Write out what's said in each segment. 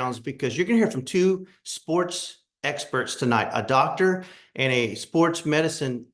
pounds because you're going to hear from two sports experts tonight, a doctor and a sports medicine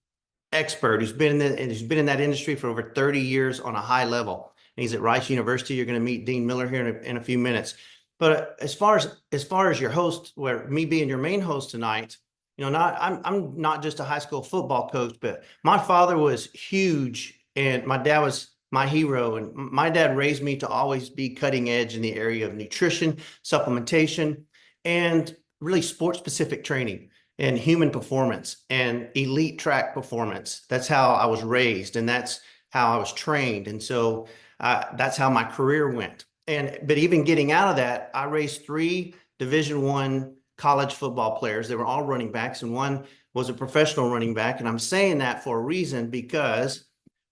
expert who's been in that industry for over 30 years on a high level. And he's at Rice University. You're going to meet Dean Miller here in a few minutes. But as far as your host, where me being your main host tonight, I'm not just a high school football coach, but my father was huge and my dad was my hero. And my dad raised me to always be cutting edge in the area of nutrition, supplementation, and really sports specific training and human performance and elite track performance. That's how I was raised and that's how I was trained. And so that's how my career went. But even getting out of that, I raised 3 Division I college football players. They were all running backs, and one was a professional running back. And I'm saying that for a reason because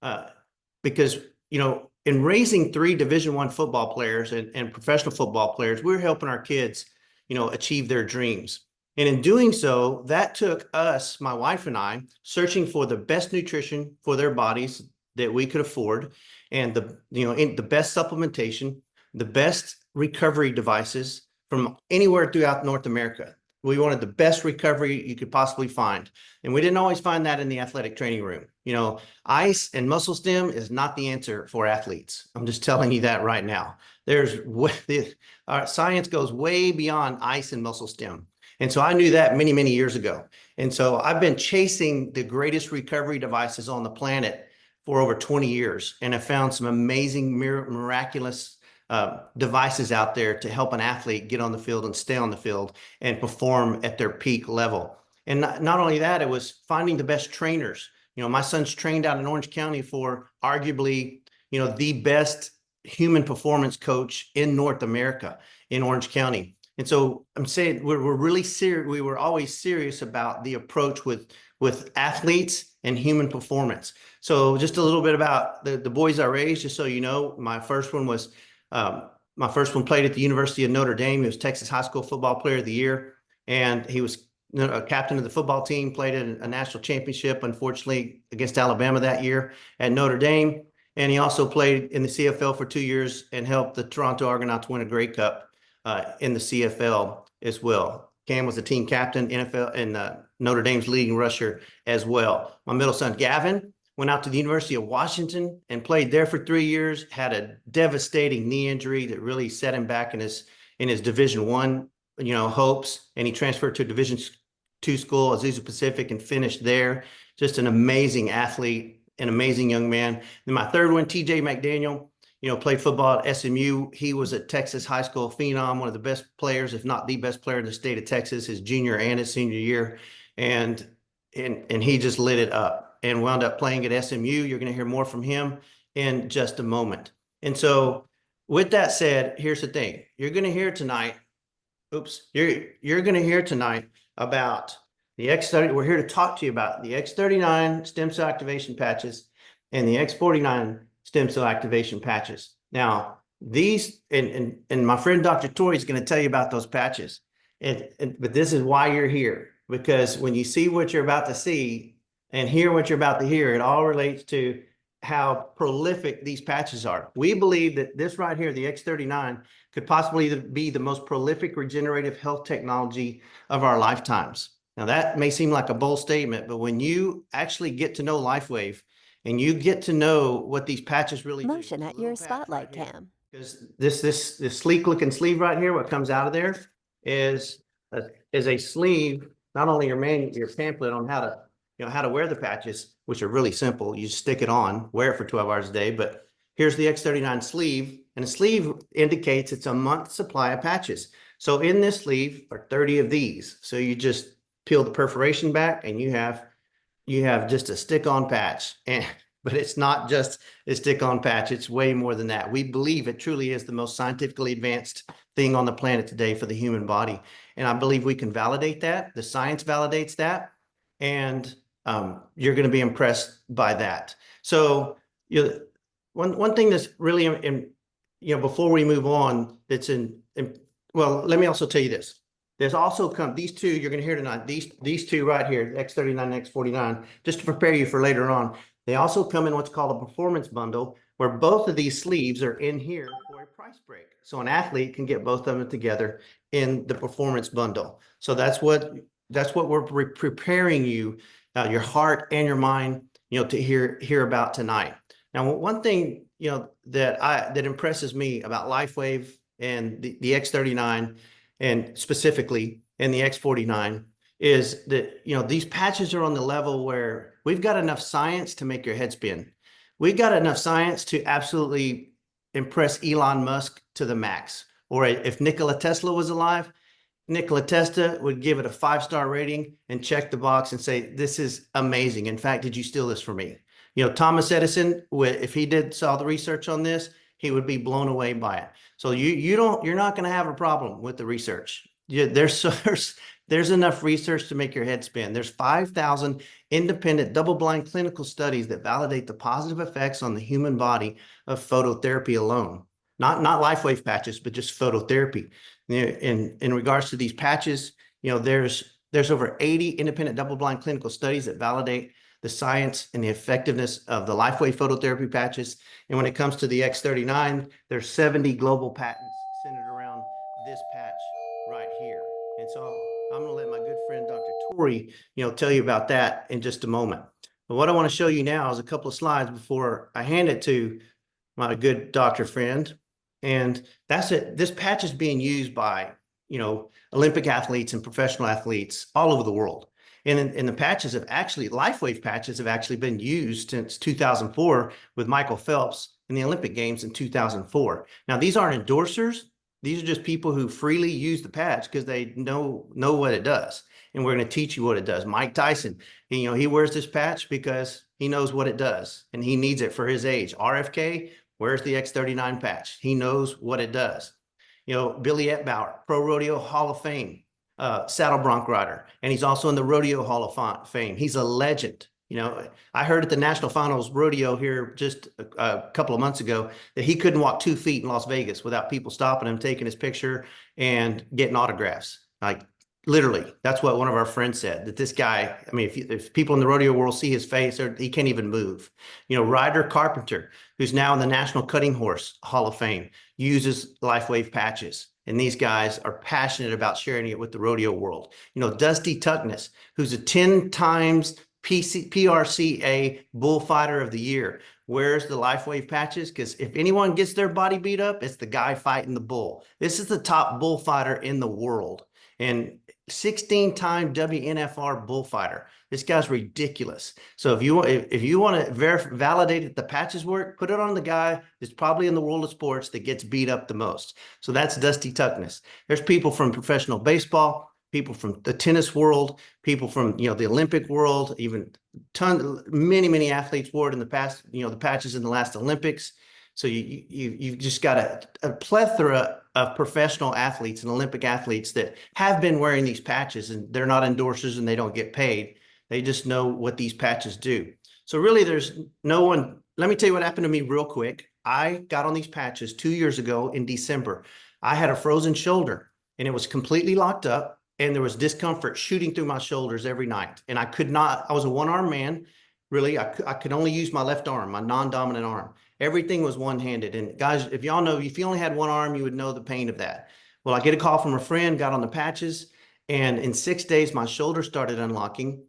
in raising 3 Division I football players and professional football players, we're helping our kids, achieve their dreams. And in doing so, that took us, my wife and I, searching for the best nutrition for their bodies that we could afford, and the best supplementation, the best recovery devices from anywhere throughout North America. We wanted the best recovery you could possibly find. And we didn't always find that in the athletic training room. Ice and muscle stim is not the answer for athletes. I'm just telling you that right now. Our science goes way beyond ice and muscle stim. And so I knew that many, many years ago. And so I've been chasing the greatest recovery devices on the planet for over 20 years. And have found some amazing, miraculous devices out there to help an athlete get on the field and stay on the field and perform at their peak level. And not only that, it was finding the best trainers. My son's trained out in Orange County for arguably, the best human performance coach in North America in Orange County. And so I'm saying we're really serious. We were always serious about the approach with athletes and human performance. So just a little bit about the boys I raised, just so you know. My first one played at the University of Notre Dame. He was Texas High School Football Player of the Year, and he was a captain of the football team, played in a national championship, unfortunately, against Alabama that year at Notre Dame. And he also played in the CFL for 2 years and helped the Toronto Argonauts win a Grey Cup in the CFL as well. Cam was the team captain, NFL, and Notre Dame's leading rusher as well. My middle son, Gavin, went out to the University of Washington and played there for 3 years, had a devastating knee injury that really set him back in his Division I, hopes. And he transferred to a Division II school, Azusa Pacific, and finished there. Just an amazing athlete, an amazing young man. Then my third one, TJ McDaniel, played football at SMU. He was a Texas high school phenom, one of the best players, if not the best player in the state of Texas, his junior and his senior year. And he just lit it up and wound up playing at SMU. You're going to hear more from him in just a moment. And so with that said, here's the thing. You're going to hear tonight, you're going to hear tonight about the X30. We're here to talk to you about the X39 stem cell activation patches and the X49 stem cell activation patches. Now, these, and my friend Dr. Torrey is going to tell you about those patches. But this is why you're here, because when you see what you're about to see and hear what you're about to hear, it all relates to how prolific these patches are. We believe that this right here, the X39, could possibly be the most prolific regenerative health technology of our lifetimes. Now, that may seem like a bold statement, but when you actually get to know LifeWave and you get to know what these patches really do. Motion at your spotlight cam. Because this sleek looking sleeve right here, what comes out of there is a sleeve, not only your pamphlet on how to wear the patches, which are really simple. You just stick it on, wear it for 12 hours a day. But here's the X39 sleeve, and the sleeve indicates it's a month's supply of patches. So in this sleeve are 30 of these. So you just peel the perforation back and you have just a stick-on patch. But it's not just a stick-on patch. It's way more than that. We believe it truly is the most scientifically advanced thing on the planet today for the human body. And I believe we can validate that. The science validates that. And you're going to be impressed by that. So one thing that's really, before we move on, well, let me also tell you this. There's also these two you're going to hear tonight, these two right here, X39 and X49, just to prepare you for later on. They also come in what's called a performance bundle, where both of these sleeves are in here for a price break. so an athlete can get both of them together in the performance bundle. So that's what we're preparing you, your heart and your mind, to hear about tonight. Now, one thing, that impresses me about LifeWave and the X39 and specifically and the X49 is that, these patches are on the level where we've got enough science to make your head spin. We've got enough science to absolutely impress Elon Musk to the max. Or if Nikola Tesla was alive, Nikola Tesla would give it a 5-star rating and check the box and say, this is amazing. In fact, did you steal this from me? Thomas Edison, if he saw the research on this, he would be blown away by it. So you're not going to have a problem with the research. There's enough research to make your head spin. There's 5,000 independent double-blind clinical studies that validate the positive effects on the human body of phototherapy alone. Not LifeWave patches, but just phototherapy. In regards to these patches, there's over 80 independent double-blind clinical studies that validate the science and the effectiveness of the LifeWave phototherapy patches. And when it comes to the X39, there's 70 global patents centered around this patch right here. And so I'm going to let my good friend, Dr. Torrey, tell you about that in just a moment. But what I want to show you now is a couple of slides before I hand it to my good doctor friend. And that's it. This patch is being used by, Olympic athletes and professional athletes all over the world. And the patches LifeWave patches have actually been used since 2004 with Michael Phelps in the Olympic Games in 2004. Now, these aren't endorsers. These are just people who freely use the patch because they know what it does. And we're going to teach you what it does. Mike Tyson, he wears this patch because he knows what it does and he needs it for his age. RFK wears the X39 patch. He knows what it does. Billy Eitenbauer, Pro Rodeo Hall of Fame, saddle bronc rider, and he's also in the Rodeo Hall of Fame. He's a legend. I heard at the National Finals Rodeo here just a couple of months ago that he couldn't walk 2 feet in Las Vegas without people stopping him, taking his picture, and getting autographs. Like, literally, that's what one of our friends said, that this guy, I mean, if people in the rodeo world see his face, he can't even move. Raiden Carpenter, who's now in the National Cutting Horse Hall of Fame, uses LifeWave patches. And these guys are passionate about sharing it with the rodeo world. Dusty Tuckness, who's a 10 times PRCA Bullfighter of the Year, wears the LifeWave patches because if anyone gets their body beat up, it's the guy fighting the bull. This is the top bullfighter in the world. And 16-time WNFR bullfighter. This guy's ridiculous. So if you want to validate that the patches work, put it on the guy that's probably in the world of sports that gets beat up the most. So that's Dusty Tuckness. There's people from professional baseball, people from the tennis world, people from the Olympic world, even many athletes wore it in the past. The patches in the last Olympics. So you've just got a plethora of professional athletes and Olympic athletes that have been wearing these patches, and they're not endorsers and they don't get paid. They just know what these patches do. So really there's no one. Let me tell you what happened to me real quick. I got on these patches 2 years ago in December. I had a frozen shoulder and it was completely locked up and there was discomfort shooting through my shoulders every night. And I was a one-arm man. Really, I could only use my left arm, my non-dominant arm. Everything was one-handed. And guys, if y'all know, if you only had one arm, you would know the pain of that. Well, I get a call from a friend, got on the patches, and in 6 days, my shoulder started unlocking.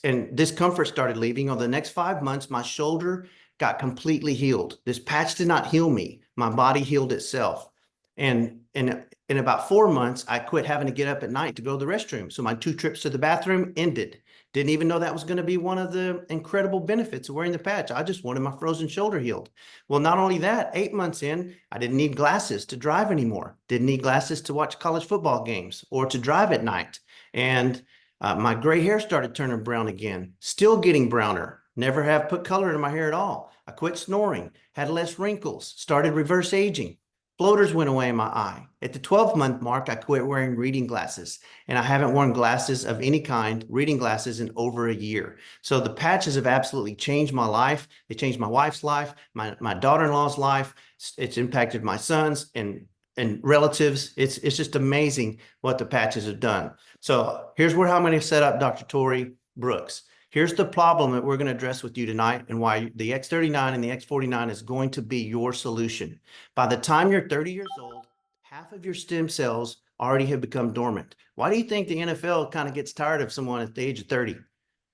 And discomfort started leaving. Over the next 5 months, my shoulder got completely healed. This patch did not heal me. My body healed itself. And in about 4 months, I quit having to get up at night to go to the restroom. So my 2 trips to the bathroom ended. Didn't even know that was going to be one of the incredible benefits of wearing the patch. I just wanted my frozen shoulder healed. Well, not only that, 8 months in, I didn't need glasses to drive anymore. Didn't need glasses to watch college football games or to drive at night. And my gray hair started turning brown again, still getting browner. Never have put color in my hair at all. I quit snoring, had less wrinkles, started reverse aging. Floaters went away in my eye. At the 12-month mark, I quit wearing reading glasses, and I haven't worn glasses of any kind, reading glasses, in over a year. So the patches have absolutely changed my life. They changed my wife's life, my daughter-in-law's life. It's impacted my sons and relatives. It's just amazing what the patches have done. So here's how I'm going to set up Dr. Torrey Brooks. Here's the problem that we're going to address with you tonight and why the X39 and the X49 is going to be your solution. By the time you're 30 years old, half of your stem cells already have become dormant. Why do you think the NFL kind of gets tired of someone at the age of 30?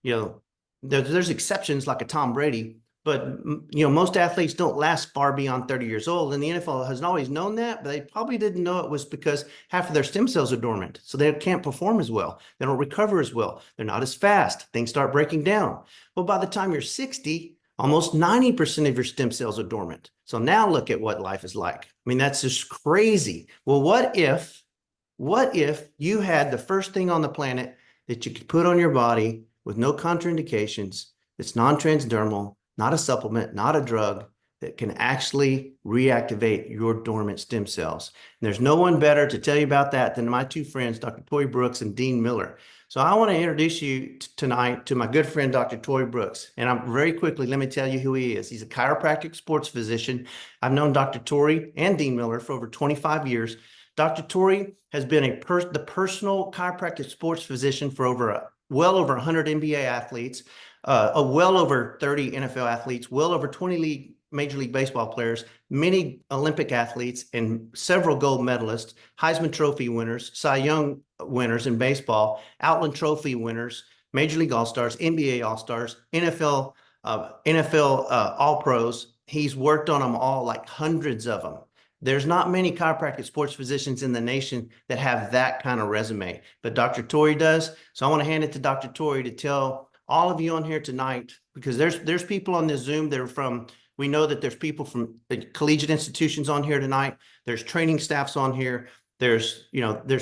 You know, there's exceptions like a Tom Brady, but most athletes don't last far beyond 30 years old. And the NFL has always known that, but they probably didn't know it was because half of their stem cells are dormant. So they can't perform as well. They don't recover as well. They're not as fast. Things start breaking down. Well, by the time you're 60, almost 90% of your stem cells are dormant. So now look at what life is like. I mean, that's just crazy. Well, what if you had the first thing on the planet that you could put on your body with no contraindications, it's non-transdermal, not a supplement, not a drug, that can actually reactivate your dormant stem cells. And there's no one better to tell you about that than my two friends, Dr. Tory Brooks and Dean Miller. So I want to introduce you tonight to my good friend, Dr. Tory Brooks. And I'm very quickly, let me tell you who he is. He's a chiropractic sports physician. I've known Dr. Tory and Dean Miller for over 25 years. Dr. Tory has been the personal chiropractic sports physician for well over 100 NBA athletes, well over 30 NFL athletes, well over 20 Major League Baseball players, many Olympic athletes, and several gold medalists, Heisman Trophy winners, Cy Young winners in baseball, Outland Trophy winners, Major League All-Stars, NBA All-Stars, NFL All-Pros. He's worked on them all, like hundreds of them. There's not many chiropractic sports physicians in the nation that have that kind of resume, but Dr. Tory does. So I want to hand it to Dr. Tory to tell all of you on here tonight, because there's people on this Zoom that are from, we know that there's people from the collegiate institutions on here tonight. There's training staffs on here. There's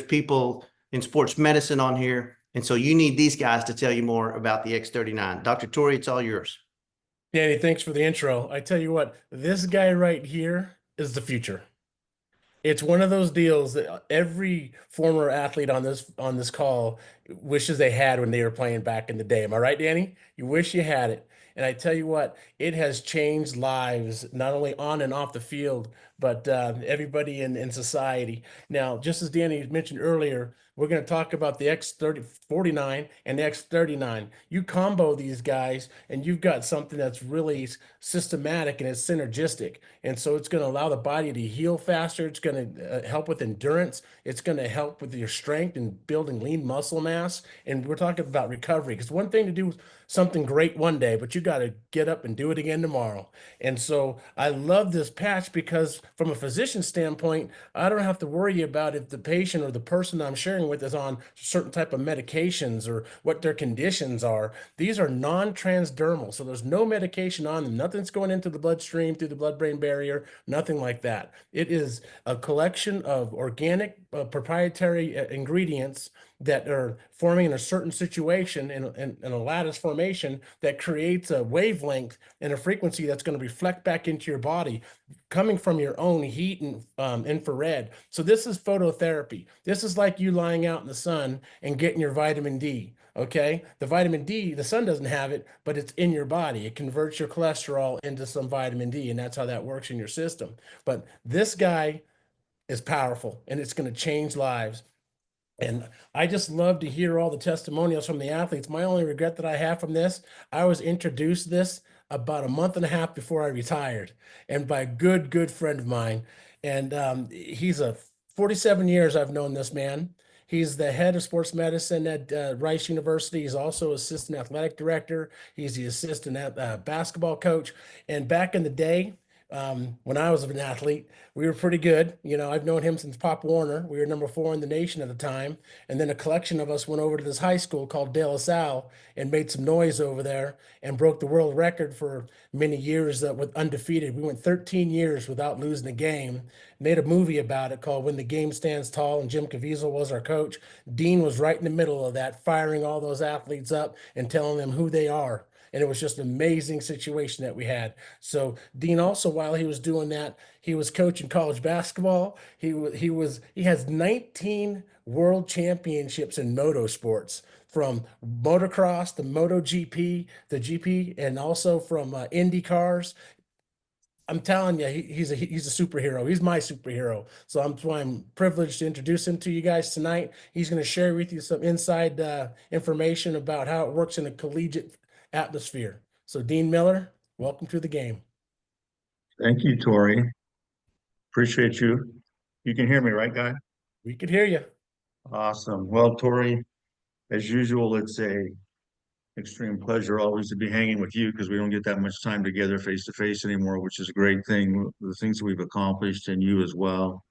people in sports medicine on here. And so you need these guys to tell you more about the X39. Dr. Tory, it's all yours. Danny, thanks for the intro. I tell you what, this guy right here is the future. It's one of those deals that every former athlete on this call wishes they had when they were playing back in the day. Am I right, Danny? You wish you had it. And I tell you what, it has changed lives, not only on and off the field, but everybody in society. Now, just as Danny mentioned earlier, we're going to talk about the X49 and the X39. You combo these guys, and you've got something that's really systematic and it's synergistic. And so it's going to allow the body to heal faster. It's going to help with endurance. It's going to help with your strength and building lean muscle mass. And we're talking about recovery, because one thing to do something great one day, but you got to get up and do it again tomorrow. And so I love this patch because from a physician standpoint, I don't have to worry about if the patient or the person I'm sharing with is on certain type of medications or what their conditions are. These are non-transdermal, so there's no medication on them. Nothing's going into the bloodstream through the blood-brain barrier, nothing like that. It is a collection of organic proprietary ingredients that are forming in a certain situation in a lattice formation that creates a wavelength and a frequency that's going to reflect back into your body, coming from your own heat and infrared. So this is phototherapy. This is like you lying out in the sun and getting your vitamin D. Okay, the vitamin D, the sun doesn't have it, but it's in your body. It converts your cholesterol into some vitamin D, and that's how that works in your system. But this guy is powerful, and it's going to change lives. And I just love to hear all the testimonials from the athletes. My only regret that I have from this, I was introduced this about a month and a half before I retired, and by a good friend of mine. And he's 47 years I've known this man. He's the head of sports medicine at Rice University. He's also assistant athletic director. He's the assistant basketball coach. And back in the day, when I was an athlete, we were pretty good. You know, I've known him since Pop Warner. We were number 4 in the nation at the time. And then a collection of us went over to this high school called De La Salle and made some noise over there and broke the world record for many years with undefeated. We went 13 years without losing a game. Made a movie about it called When the Game Stands Tall, and Jim Caviezel was our coach. Dean was right in the middle of that, firing all those athletes up and telling them who they are. And it was just an amazing situation that we had. So Dean also, while he was doing that, he was coaching college basketball. He has 19 world championships in motorsports, from motocross to MotoGP, the GP, and also from Indy cars. I'm telling you, he's a superhero. He's my superhero. So that's why I'm privileged to introduce him to you guys tonight. He's going to share with you some inside information about how it works in a collegiate atmosphere. So, Dean Miller, welcome to the game. Thank you, Tori. Appreciate you. You can hear me, right, guy? We could hear you. Awesome. Well, Tori, as usual, it's a extreme pleasure always to be hanging with you because we don't get that much time together face to face anymore, which is a great thing. The things we've accomplished and you as well.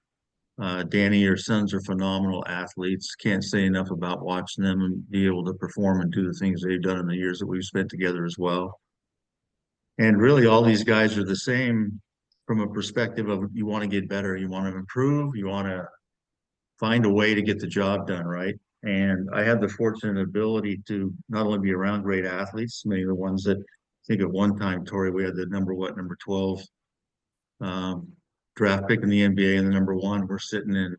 Danny, your sons are phenomenal athletes. Can't say enough about watching them and be able to perform and do the things they've done in the years that we've spent together as well. And really, all these guys are the same from a perspective of you want to get better, you want to improve, you want to find a way to get the job done, right? And I had the fortunate ability to not only be around great athletes, many of the ones that I think at one time, Tori, we had the number 12 um, draft pick in the NBA and the number one. We're sitting in,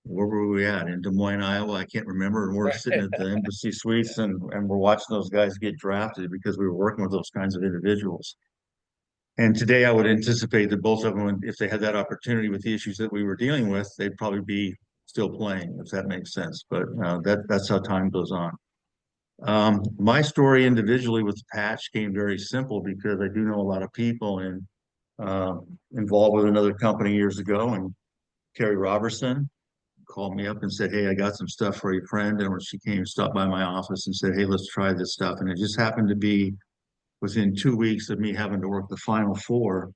where were we at? In Des Moines, Iowa. I can't remember. And we're sitting at the embassy suites and we're watching those guys get drafted because we were working with those kinds of individuals. And today I would anticipate that both of them, if they had that opportunity with the issues that we were dealing with, they'd probably be still playing, if that makes sense. But that's how time goes on. My story individually with the patch came very simple because I do know a lot of people and involved with another company years ago. And Carrie Robertson called me up and said, "Hey, I got some stuff for your friend." And when she came and stopped by my office and said, "Hey, let's try this stuff." And it just happened to be within 2 weeks of me having to work the Final Four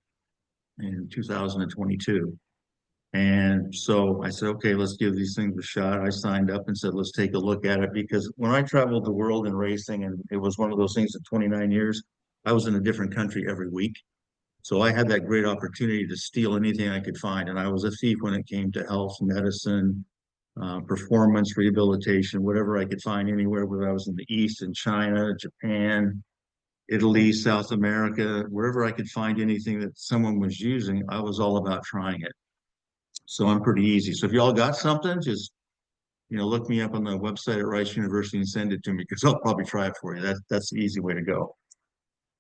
in 2022. And so I said, okay, let's give these things a shot. I signed up and said, let's take a look at it. Because when I traveled the world in racing, and it was one of those things in 29 years, I was in a different country every week. So I had that great opportunity to steal anything I could find. And I was a thief when it came to health, medicine, performance, rehabilitation, whatever I could find anywhere, whether I was in the East, in China, Japan, Italy, South America, wherever I could find anything that someone was using, I was all about trying it. So I'm pretty easy. So if y'all got something, just look me up on the website at Rice University and send it to me because I'll probably try it for you. That's the easy way to go.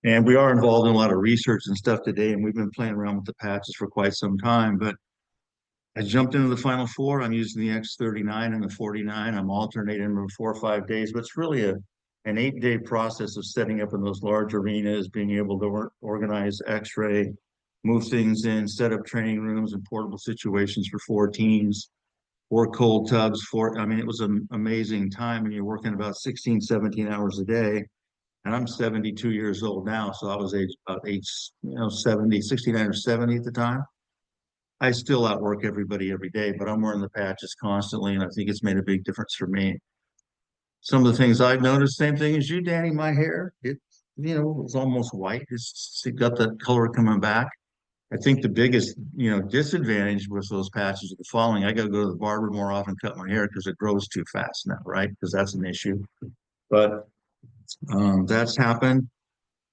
And we are involved in a lot of research and stuff today, and we've been playing around with the patches for quite some time. But I jumped into the Final Four. I'm using the X39 and the 49. I'm alternating them 4 or 5 days, but it's really an 8-day process of setting up in those large arenas, being able to organize X-ray, move things in, set up training rooms and portable situations for 4 teams, 4 cold tubs, I mean, it was an amazing time, and you're working about 16, 17 hours a day. And I'm 72 years old now, so I was about age 70, 69 or 70 at the time. I still outwork everybody every day, but I'm wearing the patches constantly, and I think it's made a big difference for me. Some of the things I've noticed, same thing as you, Danny, my hair, it's almost white. It's got that color coming back. I think the biggest, disadvantage with those patches are the following. I got to go to the barber more often, cut my hair because it grows too fast now, right? Because that's an issue. But that's happened.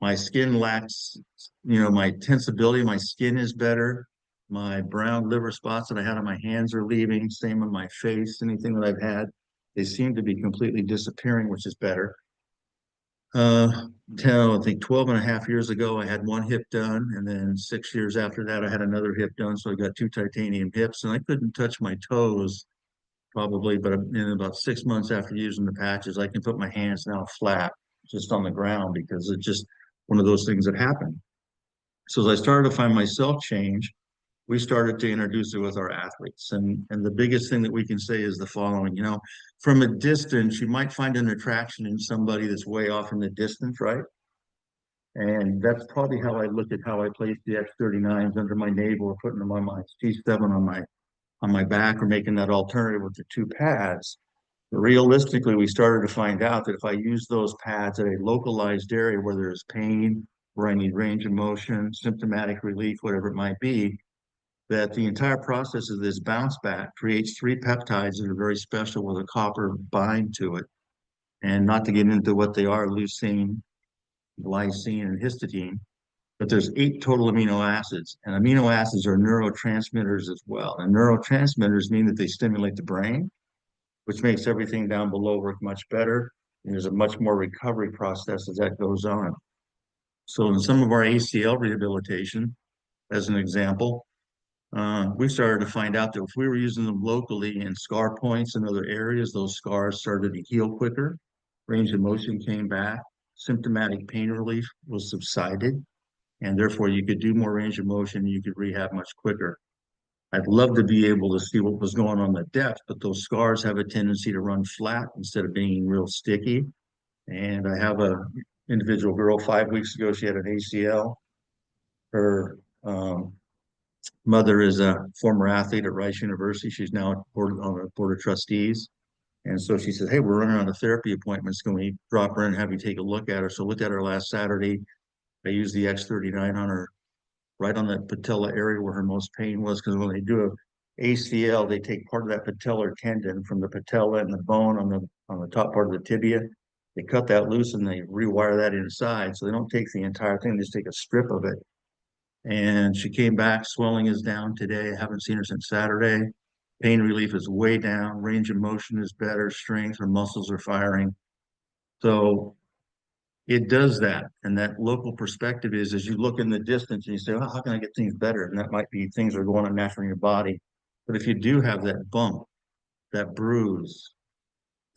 My skin lacks, my tensibility. My skin is better. My brown liver spots that I had on my hands are leaving. Same on my face. Anything that I've had, they seem to be completely disappearing, which is better. 10, I think 12 and a half years ago, I had one hip done. And then 6 years after that, I had another hip done. So I got 2 titanium hips, and I couldn't touch my toes probably, but in about 6 months after using the patches, I can put my hands now flat just on the ground because it's just one of those things that happen. So as I started to find myself change, we started to introduce it with our athletes. And the biggest thing that we can say is the following, from a distance, you might find an attraction in somebody that's way off in the distance, right? And that's probably how I look at how I place the X39s under my navel, or putting them on my C7 on my back, or making that alternative with the 2 pads. But realistically, we started to find out that if I use those pads at a localized area where there's pain, where I need range of motion, symptomatic relief, whatever it might be, that the entire process of this bounce back creates 3 peptides that are very special with a copper bind to it. And not to get into what they are, leucine, glycine, and histidine, but there's 8 total amino acids, and amino acids are neurotransmitters as well. And neurotransmitters mean that they stimulate the brain, which makes everything down below work much better. And there's a much more recovery process as that goes on. So in some of our ACL rehabilitation, as an example, we started to find out that if we were using them locally in scar points and other areas, those scars started to heal quicker. Range of motion came back. symptomatic pain relief was subsided, and therefore you could do more range of motion, you could rehab much quicker. I'd love to be able to see what was going on in the depth, but those scars have a tendency to run flat instead of being real sticky. And I have a individual girl 5 weeks ago, she had an ACL. Her mother is a former athlete at Rice University. She's now on the board of trustees. And so she said, hey, we're running out of therapy appointments. Can we drop her in and have you take a look at her? So I looked at her last Saturday. I used the X39 on her, right on that patella area where her most pain was. Because when they do a ACL, they take part of that patellar tendon from the patella and the bone on the top part of the tibia. They cut that loose and they rewire that inside. So they don't take the entire thing, they just take a strip of it. And she came back, swelling is down today. I haven't seen her since Saturday. Pain relief is way down, range of motion is better, strength, her muscles are firing. So it does that. And that local perspective is as you look in the distance and you say, oh, how can I get things better? And that might be things that are going on naturally in your body. But if you do have that bump, that bruise,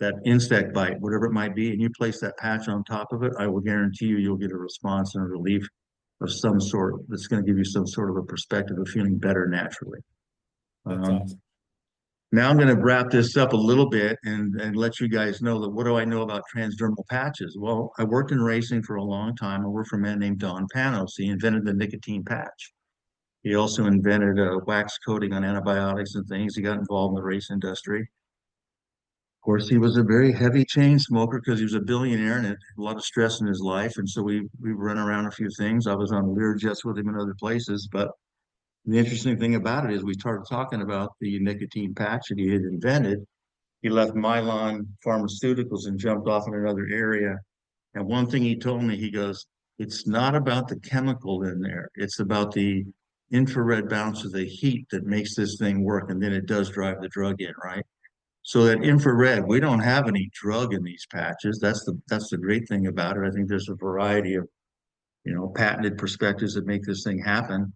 that insect bite, whatever it might be, and you place that patch on top of it, I will guarantee you you'll get a response and a relief of some sort that's going to give you some sort of a perspective of feeling better naturally. That's awesome. Now I'm going to wrap this up a little bit and let you guys know that what do I know about transdermal patches? Well, I worked in racing for a long time. I worked for a man named Don Panos. He invented the nicotine patch. He also invented a wax coating on antibiotics and things. He got involved in the race industry. Of course, he was a very heavy chain smoker because he was a billionaire and had a lot of stress in his life. And so we run around a few things. I was on Learjets with him in other places. But the interesting thing about it is we started talking about the nicotine patch that he had invented. He left Mylan Pharmaceuticals and jumped off in another area. And one thing he told me, he goes, it's not about the chemical in there. It's about the infrared bounce of the heat that makes this thing work. And then it does drive the drug in, right? So that infrared, we don't have any drug in these patches. That's the great thing about it. I think there's a variety of, patented perspectives that make this thing happen.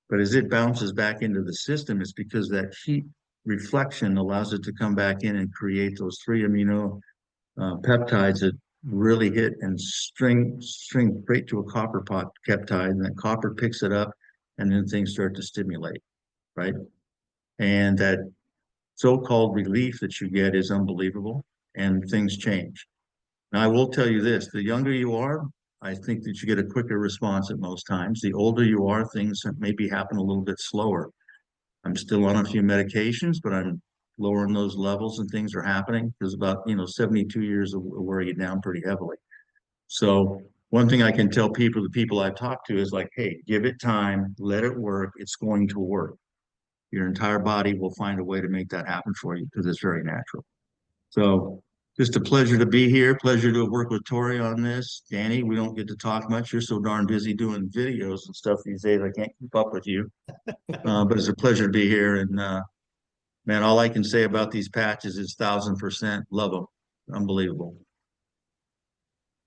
But as it bounces back into the system, it's because that heat reflection allows it to come back in and create those three amino peptides that really hit and string straight to a copper peptide, and that copper picks it up, and then things start to stimulate, right? And that so-called relief that you get is unbelievable, and things change. Now, I will tell you this, the younger you are, I think that you get a quicker response at most times. The older you are, things maybe happen a little bit slower. I'm still on a few medications, but I'm lowering those levels and things are happening because about, 72 years will wear you down pretty heavily. So one thing I can tell people, the people I've talked to is like, hey, give it time, let it work. It's going to work. Your entire body will find a way to make that happen for you because it's very natural. So just a pleasure to be here. Pleasure to work with Tori on this. Danny, we don't get to talk much. You're so darn busy doing videos and stuff these days. I can't keep up with you. But it's a pleasure to be here. And man, all I can say about these patches is 1,000% love them. Unbelievable.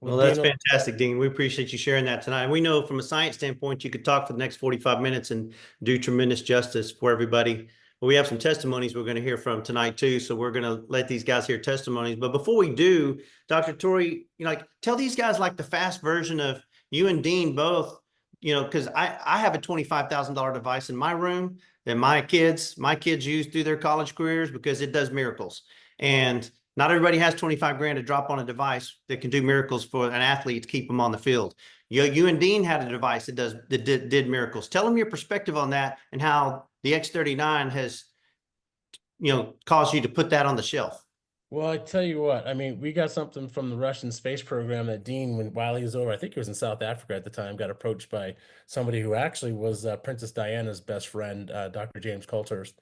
Well, that's fantastic, Dean. We appreciate you sharing that tonight. We know from a science standpoint, you could talk for the next 45 minutes and do tremendous justice for everybody. But we have some testimonies we're going to hear from tonight too. So we're going to let these guys hear testimonies. But before we do, Dr. Tori, tell these guys like the fast version of you and Dean both, because I have a $25,000 device in my room that my kids use through their college careers because it does miracles. And not everybody has 25 grand to drop on a device that can do miracles for an athlete to keep them on the field. You and Dean had a device that did miracles. Tell them your perspective on that and how the X39 has, caused you to put that on the shelf. Well, I tell you what, I mean, we got something from the Russian space program that Dean, while he was over, I think he was in South Africa at the time, got approached by somebody who actually was Princess Diana's best friend, Dr. James Coulthurst.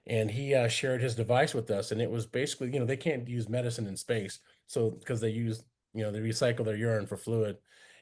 And he shared his device with us. And it was basically, they can't use medicine in space. So because they use, they recycle their urine for fluid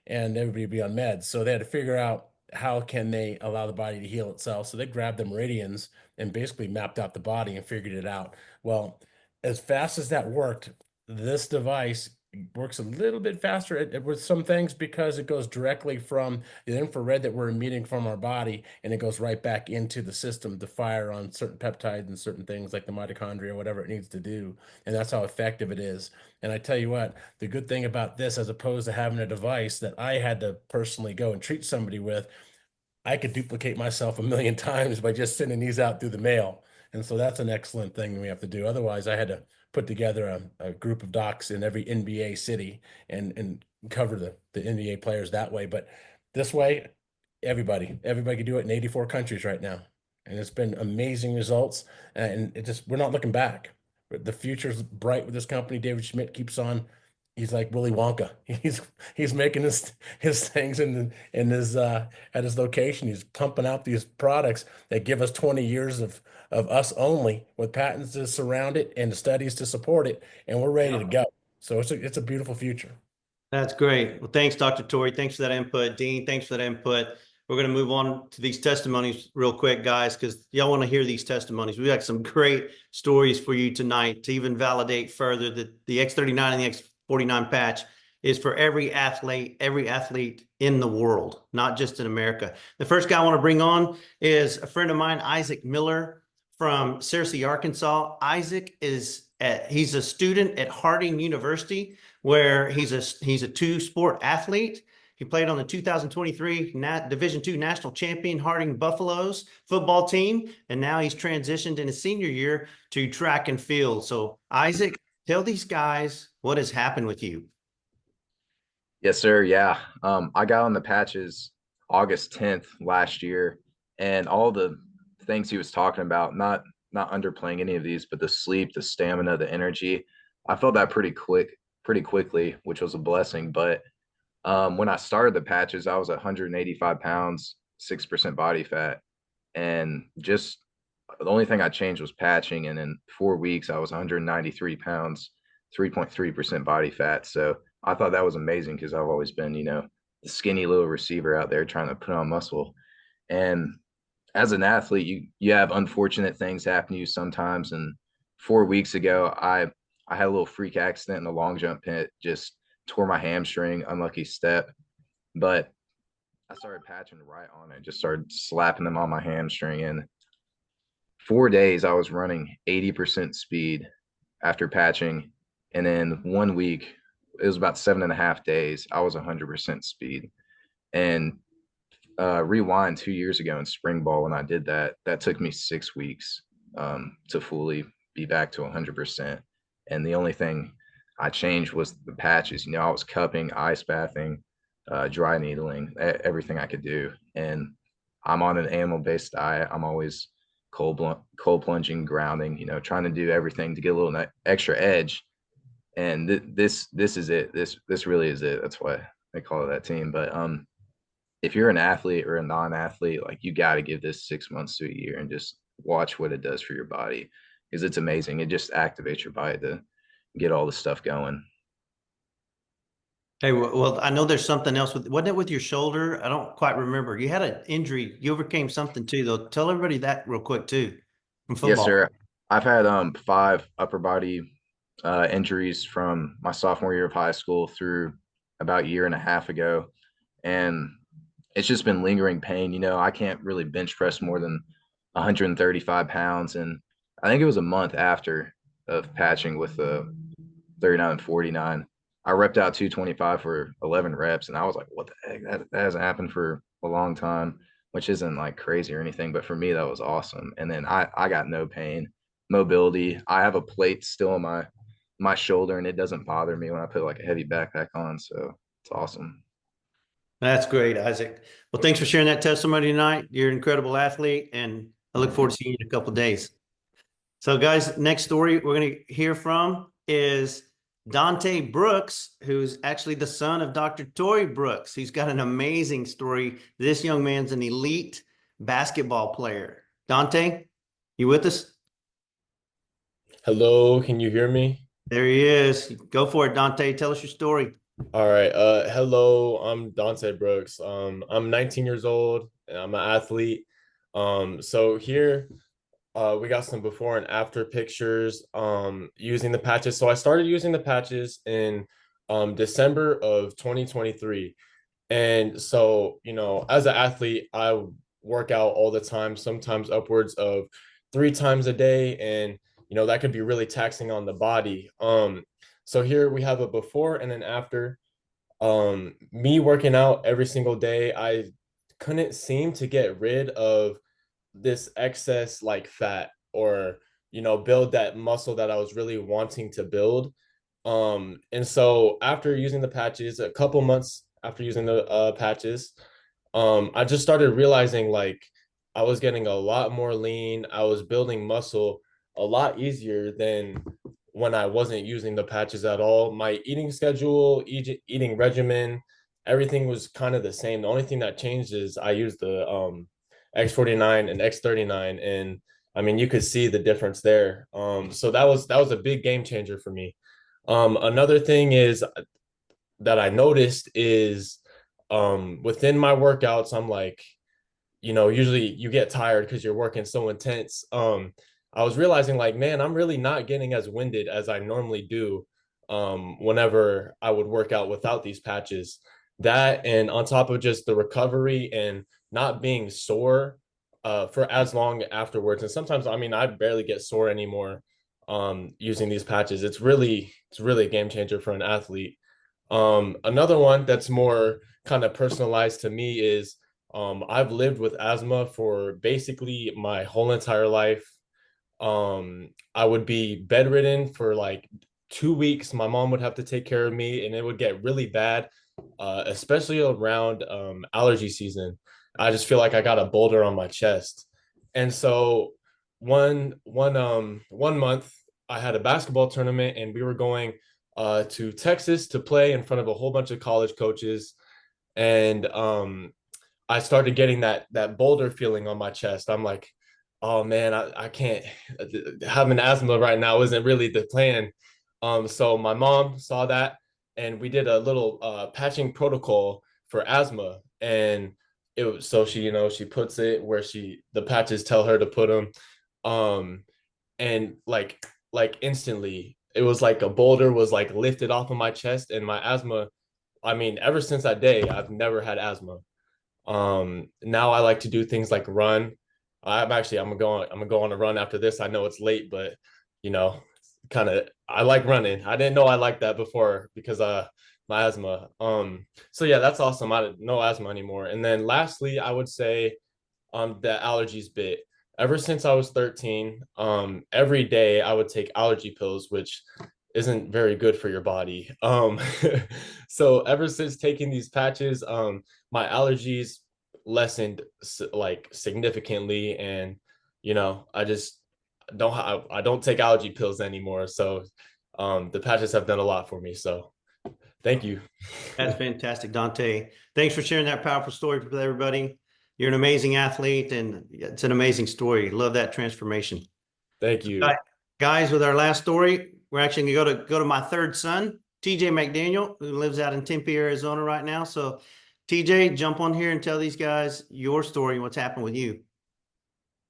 and everybody be on meds. So they had to figure out how can they allow the body to heal itself. So they grabbed the meridians and basically mapped out the body and figured it out. Well, as fast as that worked, this device works a little bit faster with some things because it goes directly from the infrared that we're emitting from our body, and it goes right back into the system to fire on certain peptides and certain things like the mitochondria, whatever it needs to do. And that's how effective it is. And I tell you what, the good thing about this, as opposed to having a device that I had to personally go and treat somebody with, I could duplicate myself a million times by just sending these out through the mail. And so that's an excellent thing we have to do. Otherwise, I had to put together a group of docs in every NBA city and cover the NBA players that way. But this way, everybody can do it in 84 countries right now. And it's been amazing results. And we're not looking back. But the future's bright with this company. David Schmidt keeps on. He's like Willy Wonka. He's making his things in his at his location. He's pumping out these products that give us 20 years of us only, with patents to surround it and the studies to support it, and we're ready to go. So it's a beautiful future. That's great. Well, thanks, Dr. Torrey. Thanks for that input. Dean, thanks for that input. We're going to move on to these testimonies real quick, guys, because y'all want to hear these testimonies. We got some great stories for you tonight to even validate further that the X39 and the X49 patch is for every athlete in the world, not just in America. The first guy I want to bring on is a friend of mine, Isaac Miller from Searcy, Arkansas. Isaac he's a student at Harding University, where he's a two-sport athlete. He played on the 2023 Division II National Champion Harding Buffaloes football team, and now he's transitioned in his senior year to track and field. So, Isaac, tell these guys what has happened with you. Yes, sir. Yeah. I got on the patches August 10th last year, and all the things he was talking about, not underplaying any of these, but the sleep, the stamina, the energy, I felt that pretty quickly, which was a blessing. But when I started the patches, I was 185 pounds, 6% body fat. And just the only thing I changed was patching. And in 4 weeks, I was 193 pounds, 3.3% body fat. So I thought that was amazing because I've always been, the skinny little receiver out there trying to put on muscle. And as an athlete, you have unfortunate things happen to you sometimes. And 4 weeks ago, I had a little freak accident in the long jump pit, just tore my hamstring, unlucky step. But I started patching right on it, just started slapping them on my hamstring. And 4 days, I was running 80% speed after patching. And then 1 week, it was about 7.5 days, I was 100% speed. And rewind 2 years ago in spring ball, when I did that took me 6 weeks to fully be back to 100%. And the only thing I changed was the patches. I was cupping, ice bathing, dry needling, everything I could do. And I'm on an animal-based diet. I'm always cold plunging, grounding, trying to do everything to get a little extra edge. And this is it. This really is it. That's why they call it that team. But if you're an athlete or a non-athlete, like, you got to give this 6 months to a year and just watch what it does for your body, because it's amazing. It just activates your body to get all the stuff going. Hey, well, I know there's something else wasn't it with your shoulder? I don't quite remember. You had an injury. You overcame something too, though. Tell everybody that real quick too, from football. Yes, sir. I've had 5 upper body injuries from my sophomore year of high school through about a year and a half ago. And it's just been lingering pain. I can't really bench press more than 135 pounds. And I think it was a month after of patching with the 39 and 49. I repped out 225 for 11 reps. And I was like, what the heck? That hasn't happened for a long time, which isn't like crazy or anything. But for me, that was awesome. And then I got no pain, mobility. I have a plate still on my shoulder, and it doesn't bother me when I put like a heavy backpack on. So it's awesome. That's great, Isaac. Well, thanks for sharing that testimony tonight. You're an incredible athlete, and I look forward to seeing you in a couple of days. So, guys, next story we're going to hear from is Dante Brooks, who's actually the son of Dr. Torrey Brooks. He's got an amazing story. This young man's an elite basketball player. Dante, you with us? Hello, can you hear me? There he is. Go for it, Dante. Tell us your story. All right. Hello, I'm Dante Brooks. I'm 19 years old and I'm an athlete. So here, we got some before and after pictures, using the patches. So I started using the patches in December of 2023. And so, as an athlete, I work out all the time, sometimes upwards of 3 times a day. And, that could be really taxing on the body. So here we have a before and an after. Me working out every single day, I couldn't seem to get rid of this excess like fat, or build that muscle that I was really wanting to build. And so after using the patches, a couple months after using the patches, I just started realizing like I was getting a lot more lean. I was building muscle a lot easier than when I wasn't using the patches at all. My eating schedule, eating regimen, everything was kind of the same. The only thing that changed is I used the X49 and X39, and I mean you could see the difference there. So that was a big game changer for me. Another thing is that I noticed is within my workouts, I'm like, usually you get tired because you're working so intense. I was realizing like, man, I'm really not getting as winded as I normally do whenever I would work out without these patches. That, and on top of just the recovery and not being sore for as long afterwards. And sometimes, I mean, I barely get sore anymore using these patches. It's really a game changer for an athlete. Another one that's more kind of personalized to me is I've lived with asthma for basically my whole entire life. I would be bedridden for like 2 weeks. My mom would have to take care of me, and it would get really bad, especially around allergy season. I just feel like I got a boulder on my chest. And so one month I had a basketball tournament, and we were going to Texas to play in front of a whole bunch of college coaches. And I started getting that boulder feeling on my chest. I'm like, oh man, I can't, having asthma right now isn't really the plan. So my mom saw that, and we did a little patching protocol for asthma. And it was, so she puts it where the patches tell her to put them. Um, and like instantly it was like a boulder was like lifted off of my chest, and my asthma, I mean, ever since that day I've never had asthma. Now I like to do things like run. I'm gonna go on a run after this. I know it's late, but you know kind of, I like running. I didn't know I liked that before because my asthma. So yeah, that's awesome. I no asthma anymore. And then lastly, I would say the allergies bit. Ever since I was 13, every day I would take allergy pills, which isn't very good for your body. So ever since taking these patches, my allergies lessened like significantly, and I just I don't take allergy pills anymore. So the patches have done a lot for me. So thank you. That's fantastic, Dante. Thanks for sharing that powerful story with everybody. You're an amazing athlete, and it's an amazing story. Love that transformation. Thank you. Guys, with our last story, we're actually going to go to my third son, TJ McDaniel, who lives out in Tempe, Arizona right now. So TJ, jump on here and tell these guys your story and what's happened with you.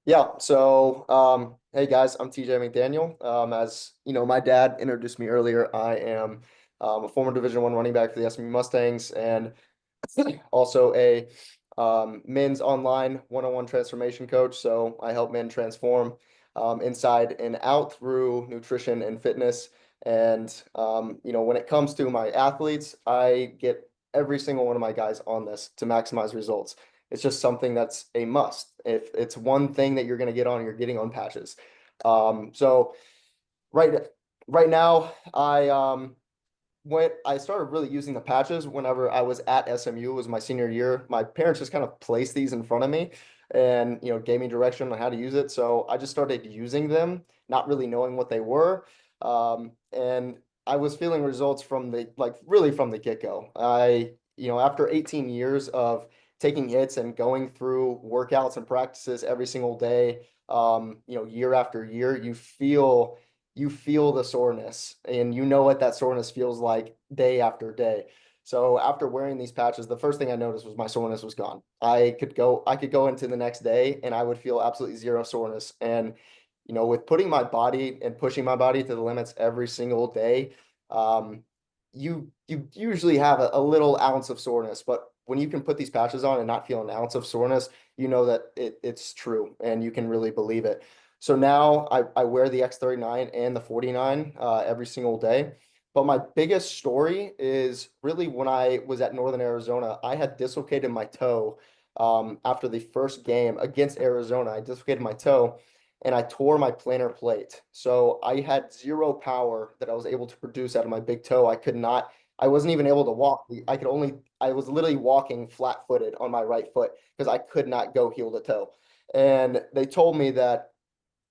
Yeah. So, hey guys, I'm TJ McDaniel. As you know, my dad introduced me earlier. I am a former Division I running back for the SMU Mustangs, and also a men's online one-on-one transformation coach. So I help men transform inside and out through nutrition and fitness. And when it comes to my athletes, I get every single one of my guys on this to maximize results. It's just something that's a must. If it's one thing that you're going to get on, you're getting on patches. So right now, I started really using the patches whenever I was at SMU. It was my senior year. My parents just kind of placed these in front of me and gave me direction on how to use it. So I just started using them, not really knowing what they were. And I was feeling results from really from the get-go. After 18 years of taking hits and going through workouts and practices every single day, year after year, you feel the soreness, and you know what that soreness feels like day after day. So after wearing these patches, the first thing I noticed was my soreness was gone. I could go into the next day and I would feel absolutely zero soreness. And with putting my body and pushing my body to the limits every single day, you usually have a little ounce of soreness, but when you can put these patches on and not feel an ounce of soreness, you know that it's true and you can really believe it. So now I wear the X39 and the 49 every single day. But my biggest story is really when I was at Northern Arizona, I had dislocated my toe after the first game against Arizona. I dislocated my toe and I tore my plantar plate. So I had zero power that I was able to produce out of my big toe. I wasn't even able to walk. I was literally walking flat-footed on my right foot because I could not go heel to toe. And they told me that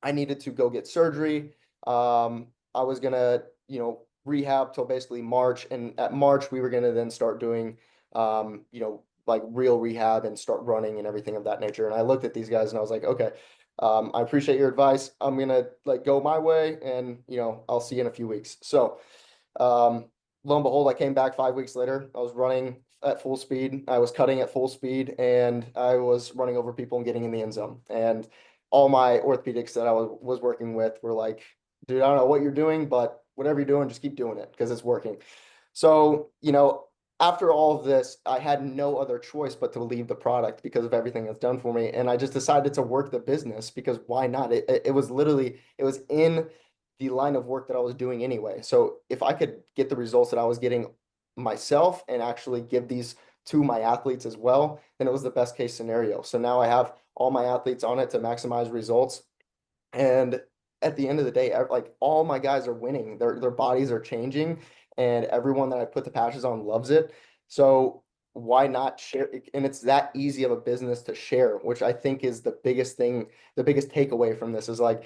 I needed to go get surgery. I was gonna, rehab till basically March, and at March we were gonna then start doing, like real rehab and start running and everything of that nature. And I looked at these guys and I was like, okay, I appreciate your advice. I'm gonna like go my way, and I'll see you in a few weeks. So, lo and behold, I came back 5 weeks later. I was running at full speed. I was cutting at full speed, and I was running over people and getting in the end zone. And all my orthopedics that I was working with were like, dude, I don't know what you're doing, but whatever you're doing, just keep doing it because it's working. So, after all of this, I had no other choice but to leave the product because of everything it's done for me. And I just decided to work the business because why not? It was literally, it was in the line of work that I was doing anyway. So if I could get the results that I was getting myself and actually give these to my athletes as well, then it was the best case scenario. So now I have all my athletes on it to maximize results. And at the end of the day, like all my guys are winning. Their bodies are changing, and everyone that I put the patches on loves it. So why not share? And it's that easy of a business to share, which I think is the biggest thing, the biggest takeaway from this is like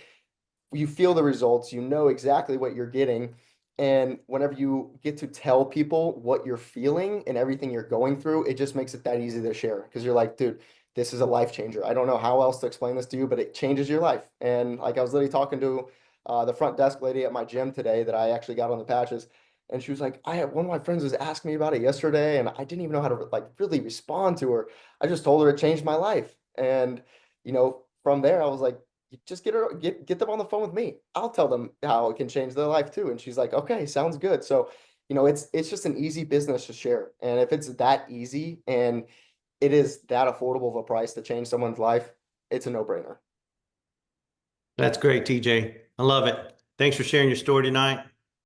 you feel the results, you know exactly what you're getting. And whenever you get to tell people what you're feeling and everything you're going through, it just makes it that easy to share because you're like, dude, this is a life changer. I don't know how else to explain this to you, but it changes your life. And like I was literally talking to the front desk lady at my gym today that I actually got on the patches. And she was like, one of my friends was asking me about it yesterday, and I didn't even know how to like really respond to her. I just told her it changed my life. And, from there, I was like, just get them on the phone with me. I'll tell them how it can change their life too. And she's like, okay, sounds good. So, it's just an easy business to share. And if it's that easy and it is that affordable of a price to change someone's life, it's a no-brainer. That's great, TJ. I love it. Thanks for sharing your story tonight.